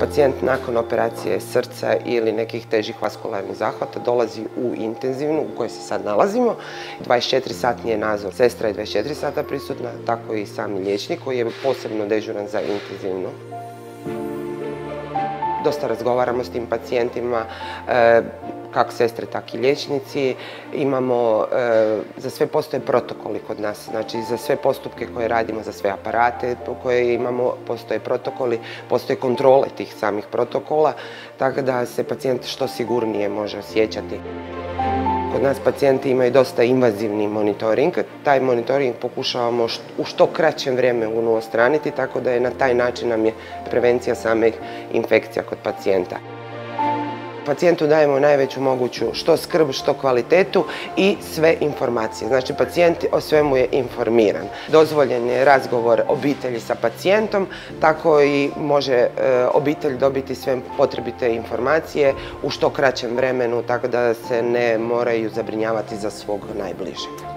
pacijent nakon operacije srca ili nekih težih vaskularnih zahvata dolazi u intenzivnu u kojoj se sad nalazimo. 24-satni je nadzor. Sestra je 24 sata prisutna, tako i sami liječnik koji je posebno dežuran za intenzivnu. Dosta razgovaramo s tim pacijentima, kako sestre, tako i liječnici. Imamo, za sve postoje protokoli kod nas, znači za sve postupke koje radimo, za sve aparate koje imamo, postoje protokoli, postoje kontrole tih samih protokola, tako da se pacijent što sigurnije može osjećati. Kod nas pacijenti imaju dosta invazivni monitoring. Taj monitoring pokušavamo u što kraćem vremenu odstraniti, tako da je na taj način nam je prevencija samih infekcija kod pacijenta. Pacijentu dajemo najveću moguću što skrb, što kvalitetu i sve informacije. Znači pacijent o svemu je informiran. Dozvoljen je razgovor obitelji sa pacijentom, tako i može obitelj dobiti sve potrebite informacije u što kraćem vremenu, tako da se ne moraju zabrinjavati za svog najbližeg.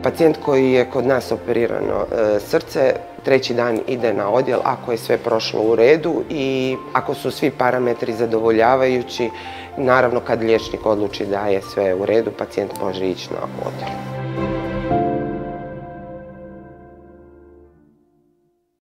Pacijent koji je kod nas operirano srce, treći dan ide na odjel ako je sve prošlo u redu i ako su svi parametri zadovoljavajući, naravno kad liječnik odluči da je sve u redu, pacijent može ići na odjel.